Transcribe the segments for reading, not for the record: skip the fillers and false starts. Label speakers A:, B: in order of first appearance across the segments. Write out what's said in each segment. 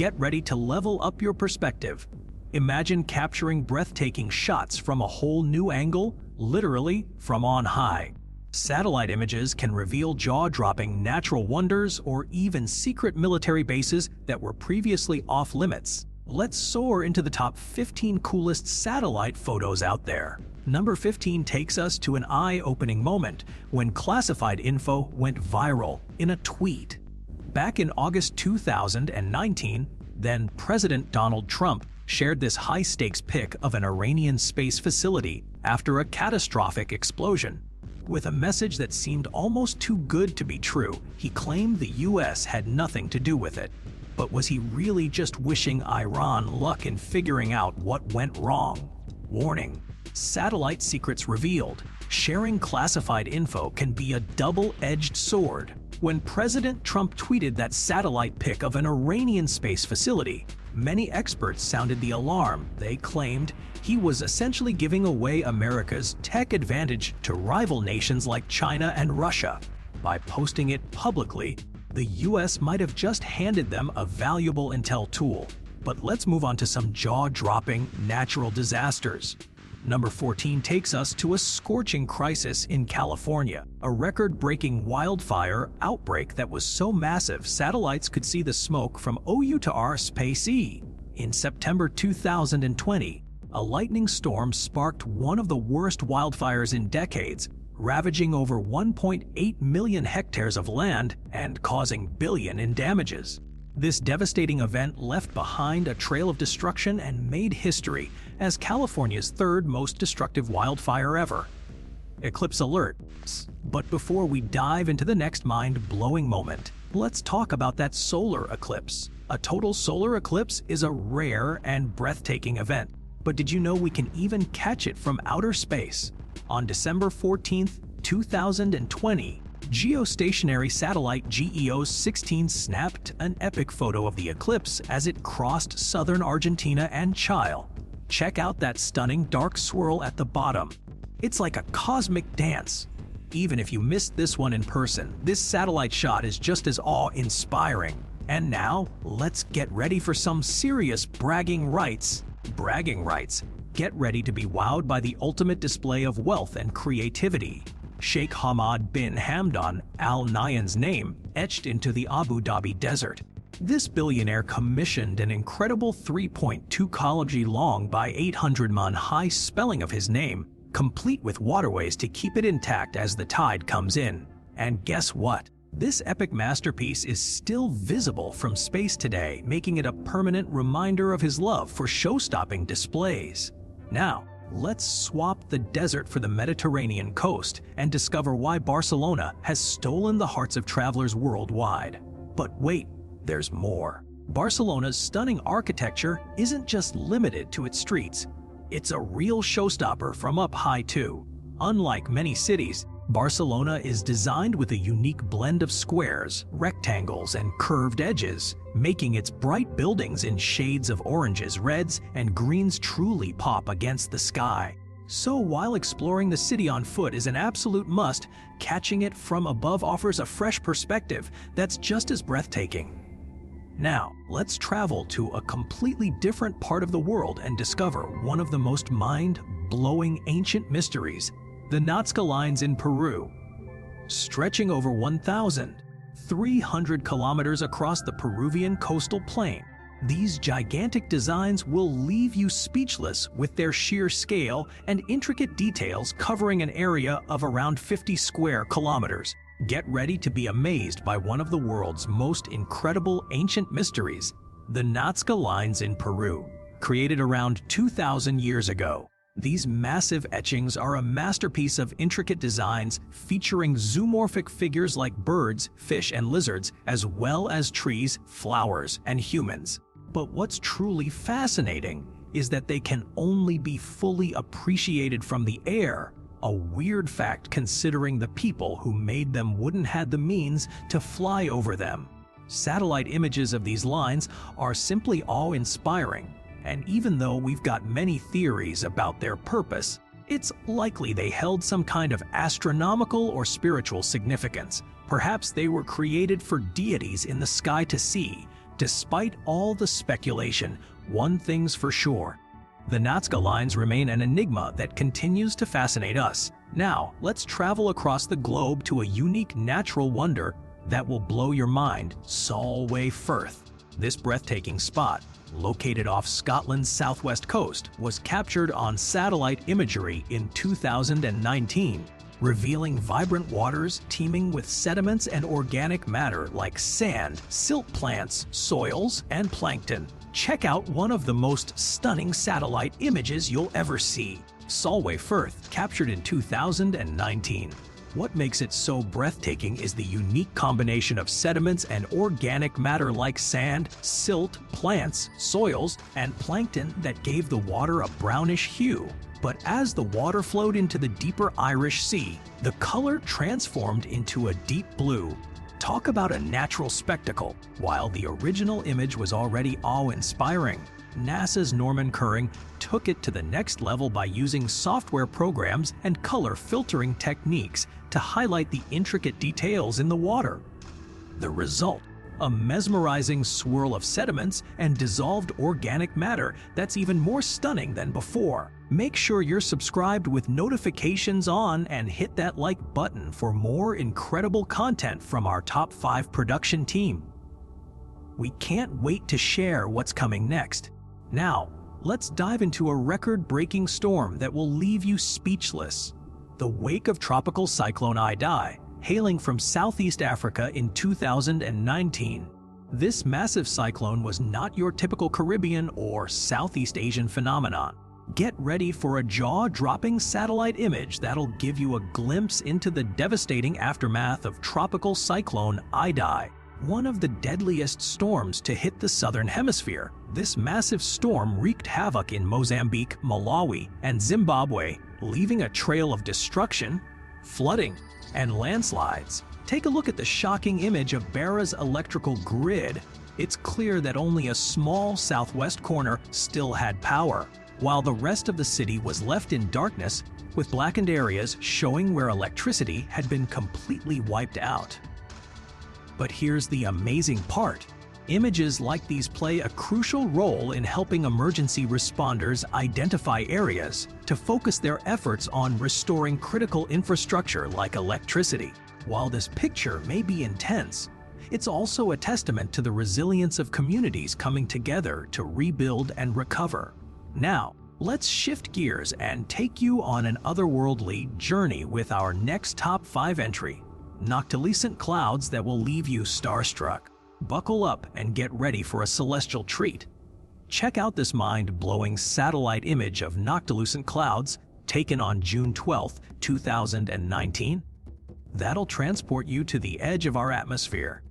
A: get ready to level up your perspective. Imagine capturing breathtaking shots from a whole new angle, literally from on high. Satellite images can reveal jaw-dropping natural wonders or even secret military bases that were previously off-limits. Let's soar into the top 15 coolest satellite photos out there. Number 15 takes us to an eye-opening moment when classified info went viral in a tweet. Back in August 2019, then President Donald Trump shared this high-stakes pic of an Iranian space facility after a catastrophic explosion. With a message that seemed almost too good to be true, he claimed the US had nothing to do with it. But was he really just wishing Iran luck in figuring out what went wrong? Warning: satellite secrets revealed. Sharing classified info can be a double-edged sword. When President Trump tweeted that satellite pic of an Iranian space facility, many experts sounded the alarm. They claimed he was essentially giving away America's tech advantage to rival nations like China and Russia. By posting it publicly, the US might have just handed them a valuable intel tool. But let's move on to some jaw-dropping natural disasters. Number 14 takes us to a scorching crisis in California, a record-breaking wildfire outbreak that was so massive satellites could see the smoke from OU to our space E. In September 2020, a lightning storm sparked one of the worst wildfires in decades, ravaging over 1.8 million hectares of land and causing billions in damages. This devastating event left behind a trail of destruction and made history as California's third most destructive wildfire ever. Eclipse alert. But before we dive into the next mind-blowing moment, let's talk about that solar eclipse. A total solar eclipse is a rare and breathtaking event. But did you know we can even catch it from outer space? On December 14, 2020, geostationary satellite GEO-16 snapped an epic photo of the eclipse as it crossed southern Argentina and Chile. Check out that stunning dark swirl at the bottom. It's like a cosmic dance. Even if you missed this one in person, this satellite shot is just as awe-inspiring. And now, let's get ready for some serious bragging rights. Bragging rights. Get ready to be wowed by the ultimate display of wealth and creativity. Sheikh Hamad bin Hamdan Al Nahyan's name etched into the Abu Dhabi desert. This billionaire commissioned an incredible 3.2 km long by 800 man high spelling of his name, complete with waterways to keep it intact as the tide comes in. And guess what? This epic masterpiece is still visible from space today, making it a permanent reminder of his love for show-stopping displays. Now, let's swap the desert for the Mediterranean coast and discover why Barcelona has stolen the hearts of travelers worldwide. But wait, there's more. Barcelona's stunning architecture isn't just limited to its streets. It's a real showstopper from up high too. Unlike many cities, Barcelona is designed with a unique blend of squares, rectangles, and curved edges, making its bright buildings in shades of oranges, reds, and greens truly pop against the sky. So while exploring the city on foot is an absolute must, catching it from above offers a fresh perspective that's just as breathtaking. Now, let's travel to a completely different part of the world and discover one of the most mind-blowing ancient mysteries, the Nazca Lines in Peru. Stretching over 1,300 kilometers across the Peruvian coastal plain, these gigantic designs will leave you speechless with their sheer scale and intricate details covering an area of around 50 square kilometers. Get ready to be amazed by one of the world's most incredible ancient mysteries, the Nazca Lines in Peru. Created around 2,000 years ago, these massive etchings are a masterpiece of intricate designs featuring zoomorphic figures like birds, fish, and lizards, as well as trees, flowers, and humans. But what's truly fascinating is that they can only be fully appreciated from the air. A weird fact considering the people who made them wouldn't have the means to fly over them. Satellite images of these lines are simply awe-inspiring, and even though we've got many theories about their purpose, it's likely they held some kind of astronomical or spiritual significance. Perhaps they were created for deities in the sky to see, Despite all the speculation, one thing's for sure. The Nazca Lines remain an enigma that continues to fascinate us. Now, let's travel across the globe to a unique natural wonder that will blow your mind, Solway Firth. This breathtaking spot, located off Scotland's southwest coast, was captured on satellite imagery in 2019, revealing vibrant waters teeming with sediments and organic matter like sand, silt plants, soils, and plankton. Check out one of the most stunning satellite images you'll ever see. Solway Firth, captured in 2019. What makes it so breathtaking is the unique combination of sediments and organic matter like sand, silt, plants, soils, and plankton that gave the water a brownish hue. But as the water flowed into the deeper Irish Sea, the color transformed into a deep blue. Talk about a natural spectacle. While the original image was already awe-inspiring, NASA's Norman Curring took it to the next level by using software programs and color filtering techniques to highlight the intricate details in the water. The result: a mesmerizing swirl of sediments and dissolved organic matter that's even more stunning than before. Make sure you're subscribed with notifications on and hit that like button for more incredible content from our top 5 production team. We can't wait to share what's coming next. Now, let's dive into a record-breaking storm that will leave you speechless. The wake of tropical cyclone Idai, hailing from Southeast Africa in 2019. This massive cyclone was not your typical Caribbean or Southeast Asian phenomenon. Get ready for a jaw-dropping satellite image that'll give you a glimpse into the devastating aftermath of tropical cyclone Idai, one of the deadliest storms to hit the southern hemisphere. This massive storm wreaked havoc in Mozambique, Malawi, and Zimbabwe, leaving a trail of destruction, flooding, and landslides. Take a look at the shocking image of Beara's electrical grid. It's clear that only a small southwest corner still had power, while the rest of the city was left in darkness, with blackened areas showing where electricity had been completely wiped out. But here's the amazing part. Images like these play a crucial role in helping emergency responders identify areas to focus their efforts on restoring critical infrastructure like electricity. While this picture may be intense, it's also a testament to the resilience of communities coming together to rebuild and recover. Now, let's shift gears and take you on an otherworldly journey with our next top 5 entry, noctilucent clouds that will leave you starstruck. Buckle up and get ready for a celestial treat. Check out this mind-blowing satellite image of noctilucent clouds taken on June 12, 2019. That'll transport you to the edge of our atmosphere.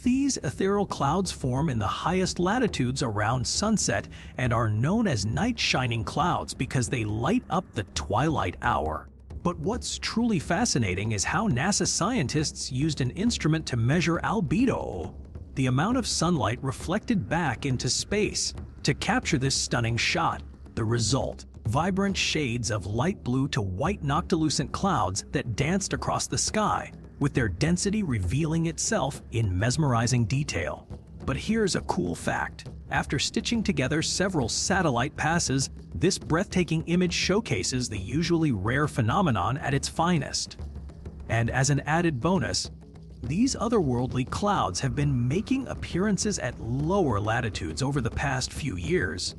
A: These ethereal clouds form in the highest latitudes around sunset and are known as night-shining clouds because they light up the twilight hour. But what's truly fascinating is how NASA scientists used an instrument to measure albedo, the amount of sunlight reflected back into space, to capture this stunning shot. The result: vibrant shades of light blue to white noctilucent clouds that danced across the sky, with their density revealing itself in mesmerizing detail. But here's a cool fact. After stitching together several satellite passes, this breathtaking image showcases the usually rare phenomenon at its finest. And as an added bonus, these otherworldly clouds have been making appearances at lower latitudes over the past few years.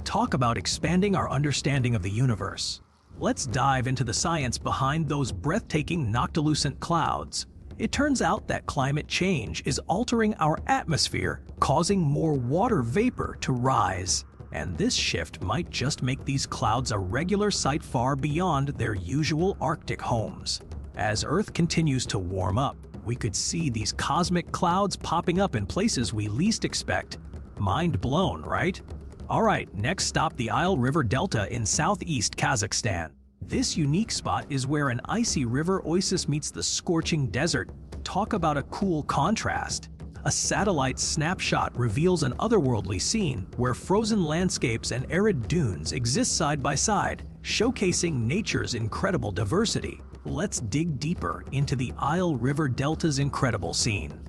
A: Talk about expanding our understanding of the universe. Let's dive into the science behind those breathtaking noctilucent clouds. It turns out that climate change is altering our atmosphere, causing more water vapor to rise. And this shift might just make these clouds a regular sight far beyond their usual Arctic homes. As Earth continues to warm up, we could see these cosmic clouds popping up in places we least expect. Mind blown, right? Alright, next stop, the Isle River Delta in southeast Kazakhstan. This unique spot is where an icy river oasis meets the scorching desert. Talk about a cool contrast. A satellite snapshot reveals an otherworldly scene where frozen landscapes and arid dunes exist side by side, showcasing nature's incredible diversity. Let's dig deeper into the Isle River Delta's incredible scene.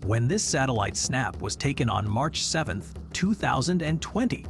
A: when this satellite snap was taken on March 7, 2020.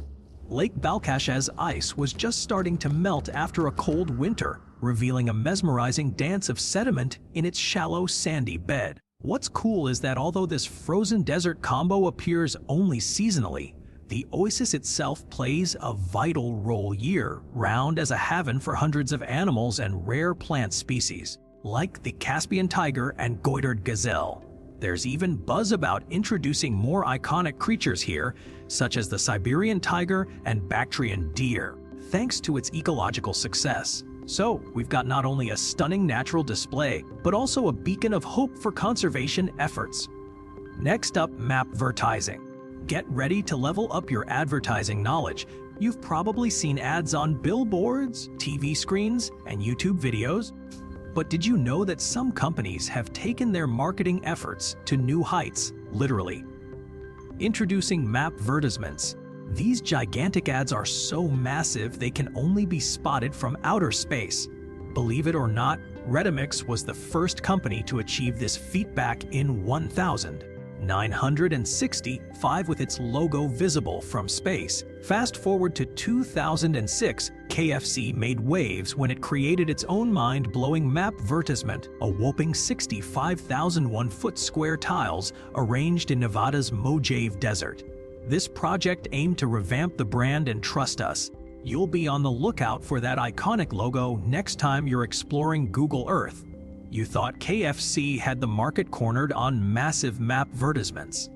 A: Lake Balkhash's ice was just starting to melt after a cold winter, revealing a mesmerizing dance of sediment in its shallow, sandy bed. What's cool is that although this frozen desert combo appears only seasonally, the oasis itself plays a vital role year-round as a haven for hundreds of animals and rare plant species, like the Caspian tiger and goitered gazelle. There's even buzz about introducing more iconic creatures here, such as the Siberian tiger and Bactrian deer, thanks to its ecological success. So, we've got not only a stunning natural display, but also a beacon of hope for conservation efforts. Next up, mapvertising. Get ready to level up your advertising knowledge. You've probably seen ads on billboards, TV screens, and YouTube videos. But did you know that some companies have taken their marketing efforts to new heights, literally? Introducing mapvertisements. These gigantic ads are so massive they can only be spotted from outer space. Believe it or not, Redimix was the first company to achieve this feat back in 1965 with its logo visible from space. Fast forward to 2006, KFC made waves when it created its own mind-blowing mapvertisement, a whopping 65,001-foot square tiles arranged in Nevada's Mojave Desert. This project aimed to revamp the brand, and trust us, you'll be on the lookout for that iconic logo next time you're exploring Google Earth. You thought KFC had the market cornered on massive mapvertisements?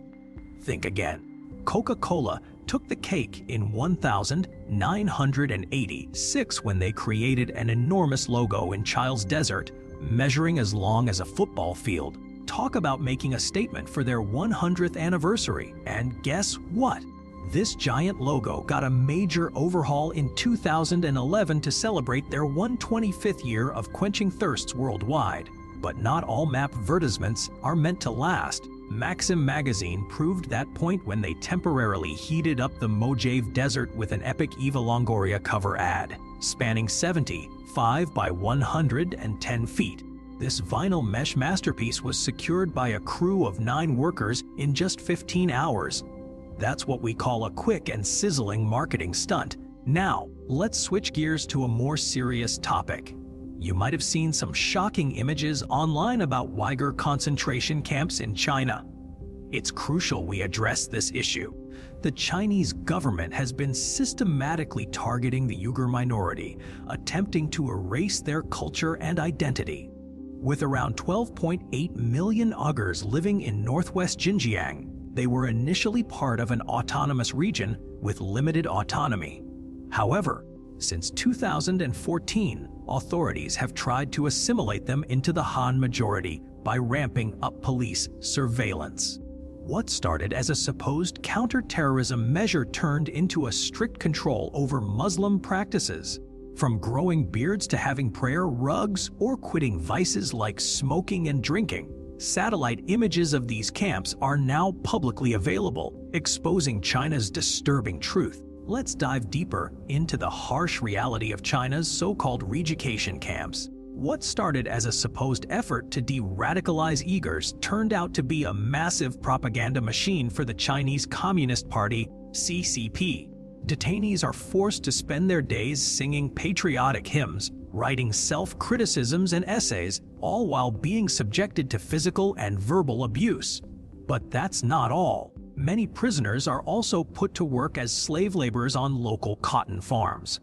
A: Think again. Coca-Cola took the cake in 1986 when they created an enormous logo in Childs Desert, measuring as long as a football field. Talk about making a statement for their 100th anniversary. And guess what? This giant logo got a major overhaul in 2011 to celebrate their 125th year of quenching thirsts worldwide. But not all mapvertisements are meant to last. Maxim magazine proved that point when they temporarily heated up the Mojave Desert with an epic Eva Longoria cover ad, spanning 75 by 110 feet. This vinyl mesh masterpiece was secured by a crew of 9 workers in just 15 hours. That's what we call a quick and sizzling marketing stunt. Now, let's switch gears to a more serious topic. You might have seen some shocking images online about Uyghur concentration camps in China. It's crucial we address this issue. The Chinese government has been systematically targeting the Uyghur minority, attempting to erase their culture and identity. With around 12.8 million Uyghurs living in northwest Xinjiang, they were initially part of an autonomous region with limited autonomy. However, since 2014, authorities have tried to assimilate them into the Han majority by ramping up police surveillance. What started as a supposed counter-terrorism measure turned into a strict control over Muslim practices. From growing beards to having prayer rugs or quitting vices like smoking and drinking, satellite images of these camps are now publicly available, exposing China's disturbing truth. Let's dive deeper into the harsh reality of China's so-called re-education camps. What started as a supposed effort to de-radicalize Uyghurs turned out to be a massive propaganda machine for the Chinese Communist Party, CCP. Detainees are forced to spend their days singing patriotic hymns, writing self-criticisms and essays, all while being subjected to physical and verbal abuse. But that's not all. Many prisoners are also put to work as slave laborers on local cotton farms.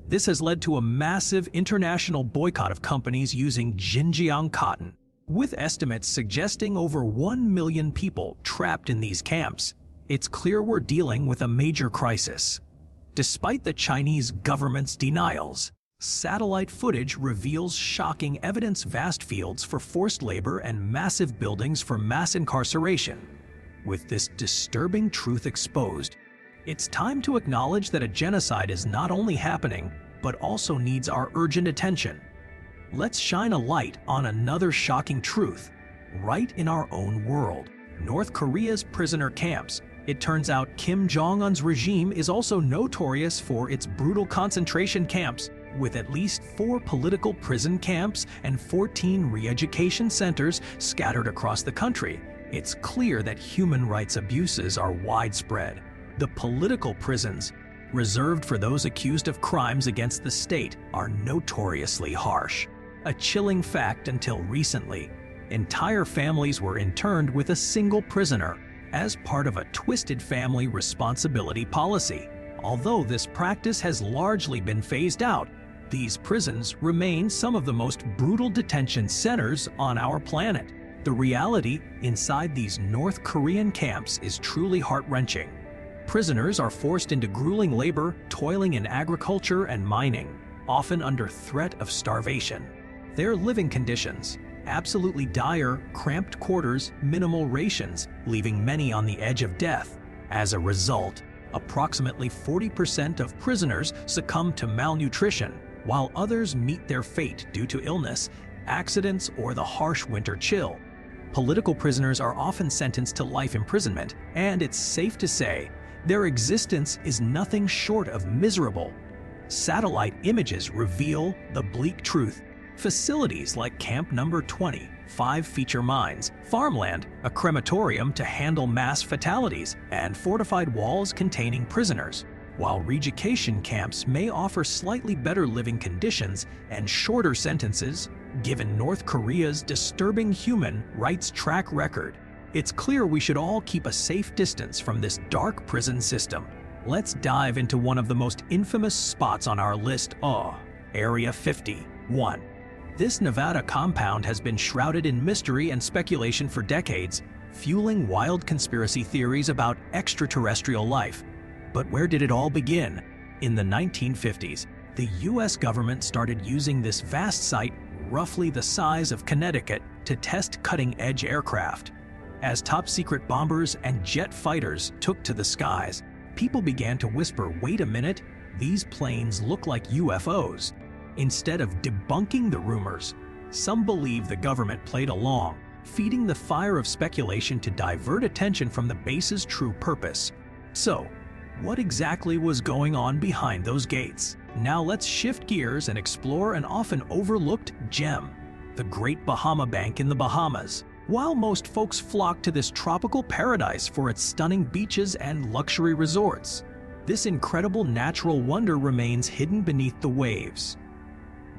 A: This has led to a massive international boycott of companies using Xinjiang cotton, with estimates suggesting over 1 million people trapped in these camps. It's clear we're dealing with a major crisis. Despite the Chinese government's denials, satellite footage reveals shocking evidence: vast fields for forced labor and massive buildings for mass incarceration. With this disturbing truth exposed, it's time to acknowledge that a genocide is not only happening, but also needs our urgent attention. Let's shine a light on another shocking truth, right in our own world: North Korea's prisoner camps. It turns out Kim Jong-un's regime is also notorious for its brutal concentration camps, with at least 4 political prison camps and 14 re-education centers scattered across the country. it's clear that human rights abuses are widespread. The political prisons, reserved for those accused of crimes against the state, are notoriously harsh. A chilling fact until recently, entire families were interned with a single prisoner as part of a twisted family responsibility policy. Although this practice has largely been phased out, these prisons remain some of the most brutal detention centers on our planet. The reality inside these North Korean camps is truly heart-wrenching. Prisoners are forced into grueling labor, toiling in agriculture and mining, often under threat of starvation. Their living conditions, absolutely dire, cramped quarters, minimal rations, leaving many on the edge of death. As a result, approximately 40% of prisoners succumb to malnutrition, while others meet their fate due to illness, accidents, or the harsh winter chill. Political prisoners are often sentenced to life imprisonment, and it's safe to say their existence is nothing short of miserable. Satellite images reveal the bleak truth. Facilities like Camp Number 20, 5 feature mines, farmland, a crematorium to handle mass fatalities, and fortified walls containing prisoners. While re-education camps may offer slightly better living conditions and shorter sentences, given North Korea's disturbing human rights track record, it's clear we should all keep a safe distance from this dark prison system. Let's dive into one of the most infamous spots on our list, Area 51. This Nevada compound has been shrouded in mystery and speculation for decades, fueling wild conspiracy theories about extraterrestrial life. But where did it all begin? In the 1950s, the US government started using this vast site, roughly the size of Connecticut, to test cutting-edge aircraft. As top-secret bombers and jet fighters took to the skies, people began to whisper, "Wait a minute, these planes look like UFOs." Instead of debunking the rumors, some believe the government played along, feeding the fire of speculation to divert attention from the base's true purpose. So, what exactly was going on behind those gates? Now let's shift gears and explore an often overlooked gem, the Great Bahama Bank in the Bahamas. While most folks flock to this tropical paradise for its stunning beaches and luxury resorts, this incredible natural wonder remains hidden beneath the waves.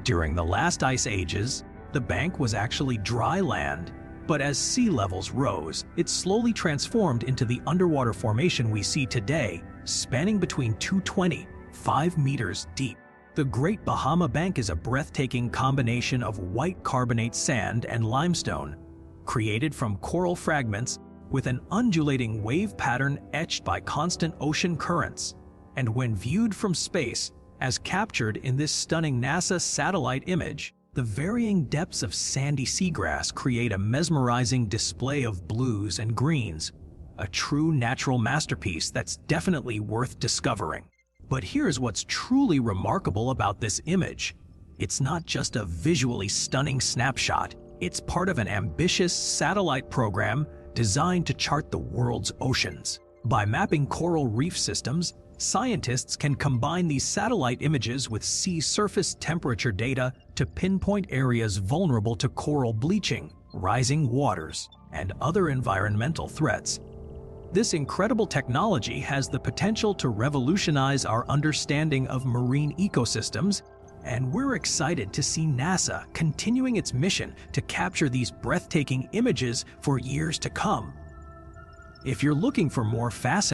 A: During the last ice ages, the bank was actually dry land, but as sea levels rose, it slowly transformed into the underwater formation we see today, spanning between 220 and 5 meters deep. The Great Bahama Bank is a breathtaking combination of white carbonate sand and limestone, created from coral fragments with an undulating wave pattern etched by constant ocean currents. And when viewed from space, as captured in this stunning NASA satellite image, the varying depths of sandy seagrass create a mesmerizing display of blues and greens, a true natural masterpiece that's definitely worth discovering. But here's what's truly remarkable about this image. It's not just a visually stunning snapshot. It's part of an ambitious satellite program designed to chart the world's oceans. By mapping coral reef systems, scientists can combine these satellite images with sea surface temperature data to pinpoint areas vulnerable to coral bleaching, rising waters, and other environmental threats. This incredible technology has the potential to revolutionize our understanding of marine ecosystems, and we're excited to see NASA continuing its mission to capture these breathtaking images for years to come. If you're looking for more fascinating